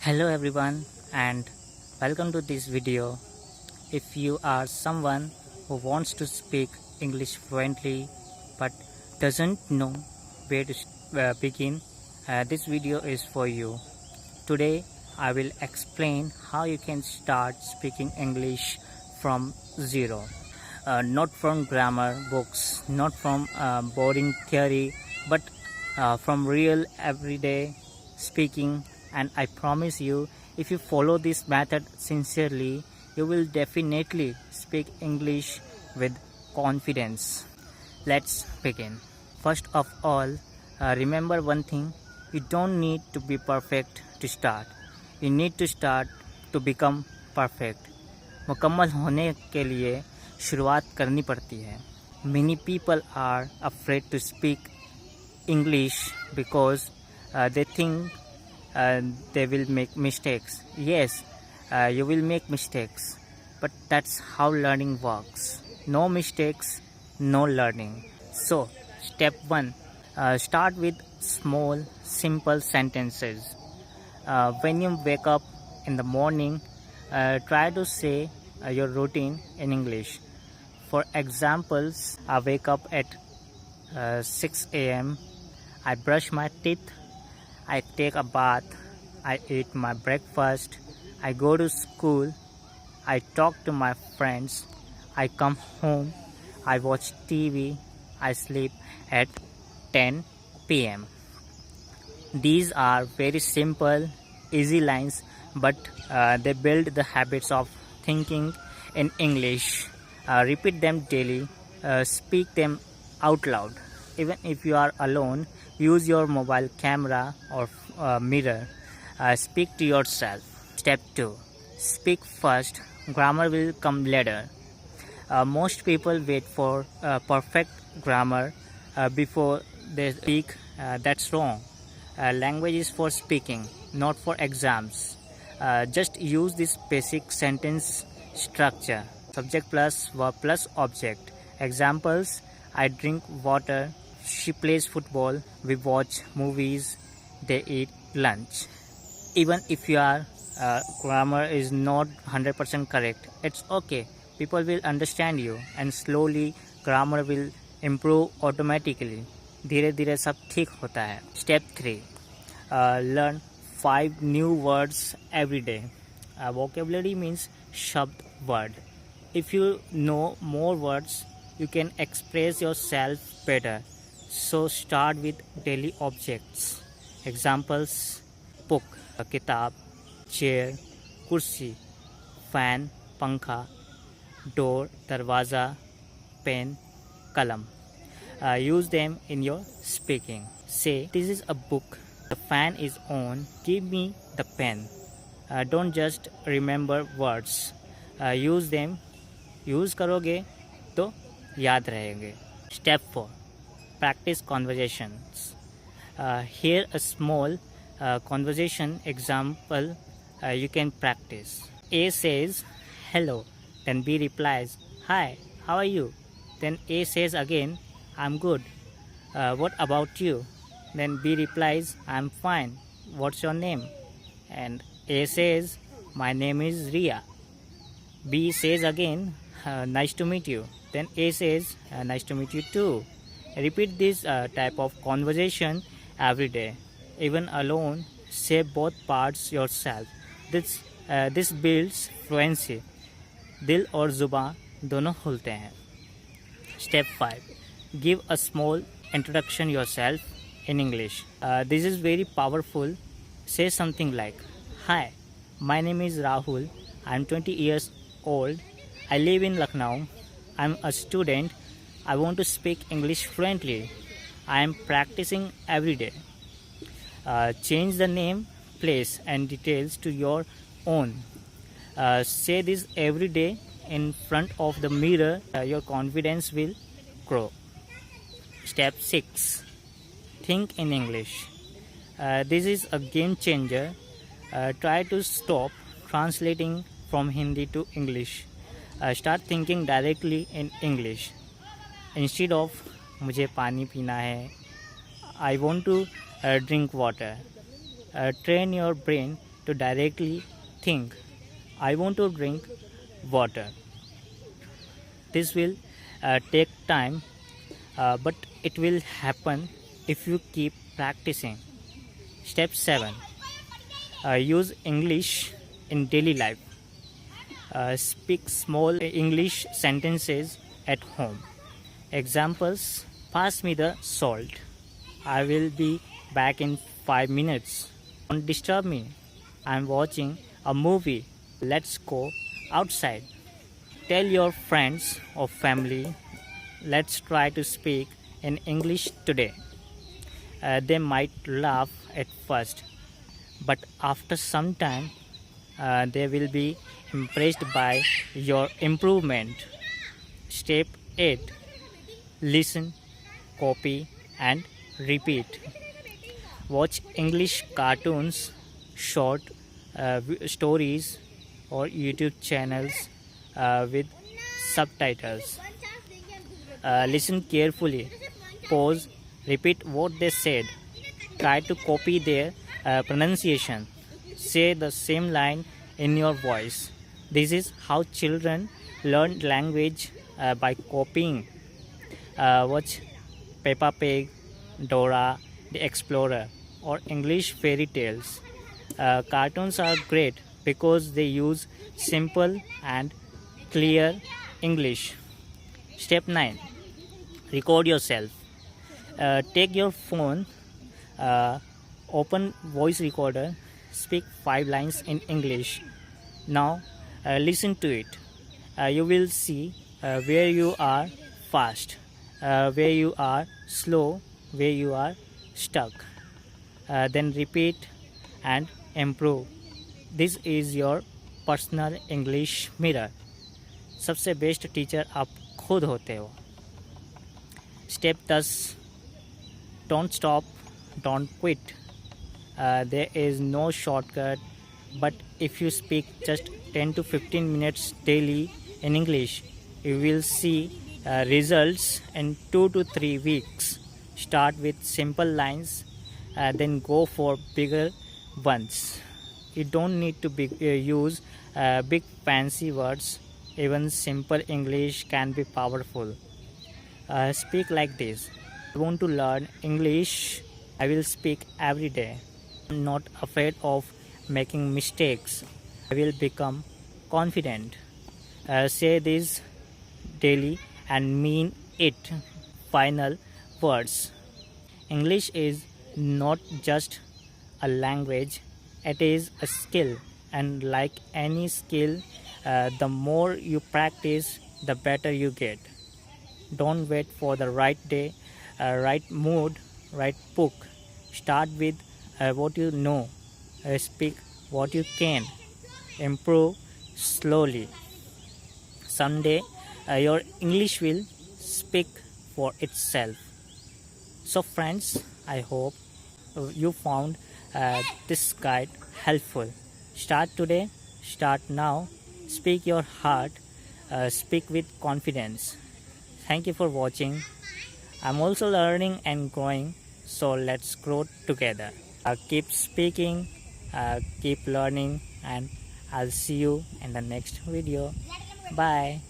Hello everyone and welcome to this video. If you are someone who wants to speak English fluently but doesn't know where to begin, this video is for you. Today I will explain how you can start speaking English from zero. Not from grammar books, not from boring theory, but from real everyday speaking. And I promise you, if you follow this method sincerely, you will definitely speak English with confidence. Let's begin. First of all, remember one thing: you don't need to be perfect to start. You need to start to become perfect. मुकम्मल होने के लिए शुरुआत करनी पड़ती है. Many people are afraid to speak English because they think they will make mistakes. Yes, you will make mistakes, but that's how learning works. No mistakes, no learning. So, step 1, start with small, simple sentences. When you wake up in the morning, try to say your routine in English. For examples, I wake up at 6 a.m. I brush my teeth, I take a bath, I eat my breakfast, I go to school, I talk to my friends, I come home, I watch TV, I sleep at 10 p.m. These are very simple, easy lines, but they build the habits of thinking in English. Repeat them daily, speak them out loud. Even if you are alone, use your mobile camera or mirror. Speak to yourself. Step 2. Speak first. Grammar will come later. Most people wait for perfect grammar before they speak. That's wrong. Language is for speaking, not for exams. Just use this basic sentence structure. Subject plus verb plus object. Examples: I drink water, she plays football, we watch movies, they eat lunch. Even if your grammar is not 100% correct, it's okay. People will understand you and slowly grammar will improve automatically. धीरे धीरे सब ठीक होता है. Step 3. Learn 5 new words every day. Vocabulary means shabd word. If you know more words, you can express yourself better. So start with daily objects. Examples: book, kitab, chair, kursi, fan, पंखा, door, दरवाज़ा, pen, kalam. Use them in your speaking. Say, this is a book, the fan is on, give me the pen. Don't just remember words. Use them. Use करोगे तो याद रहेंगे. Step 4. Practice conversations. Here a small conversation example you can practice. A says hello, then B replies, hi, how are you? Then A says again, I'm good. What about you? Then B replies, I'm fine. What's your name? And A says, my name is Ria. B says again, nice to meet you. Then A says, nice to meet you too. Repeat this type of conversation every day. Even alone, say both parts yourself. This builds fluency. दिल और जुबान दोनों खुलते हैं. Step 5. Give a small introduction yourself in English. This is very powerful. Say something like, hi, my name is Rahul. I'm 20 years old. I live in Lucknow. I'm a student. I want to speak English fluently. I am practicing every day. Change the name, place and details to your own. Say this every day in front of the mirror. Your confidence will grow. Step 6. Think in English. This is a game changer. Try to stop translating from Hindi to English. Start thinking directly in English. Instead of मुझे पानी पीना है, I want to drink water. Train your brain to directly think, I want to drink water. This will take time, but it will happen if you keep practicing. Step 7. Use English in daily life. Speak small English sentences at home. Examples: pass me the salt. I will be back in 5 minutes. Don't disturb me. I'm watching a movie. Let's go outside. Tell your friends or family, let's try to speak in English today. They might laugh at first, but after some time, they will be impressed by your improvement. Step 8. Listen, copy, and repeat. Watch English cartoons, short stories, or YouTube channels with subtitles. Listen carefully, pause, repeat what they said. Try to copy their pronunciation. Say the same line in your voice. This is how children learn language, by copying. Watch Peppa Pig, Dora the Explorer, or English fairy tales. Cartoons are great because they use simple and clear English. Step 9. Record yourself. Take your phone, open voice recorder, speak 5 lines in English. Now listen to it. You will see where you are fast, where you are slow, where you are stuck. Then repeat and improve. This is your personal English mirror. सबसे best teacher आप खुद होते हो. Step 10. Don't stop, don't quit. There is no shortcut, but if you speak just 10 to 15 minutes daily in English, you will see results in 2 to 3 weeks. Start with simple lines, then go for bigger ones. You don't need to use big fancy words. Even simple English can be powerful. Speak like this. I want to learn English. I will speak every day. I'm not afraid of making mistakes. I will become confident. Say this daily and mean it. Final words. English is not just a language, it is a skill, and like any skill, the more you practice, the better you get. Don't wait for the right day, right mood, right book. Start with what you know. Speak what you can. Improve slowly. Someday your English will speak for itself. So friends, I hope you found this guide helpful. Start today, start now. Speak your heart, speak with confidence. Thank you for watching. I'm also learning and growing, so let's grow together. Keep speaking, keep learning, and I'll see you in the next video. Bye.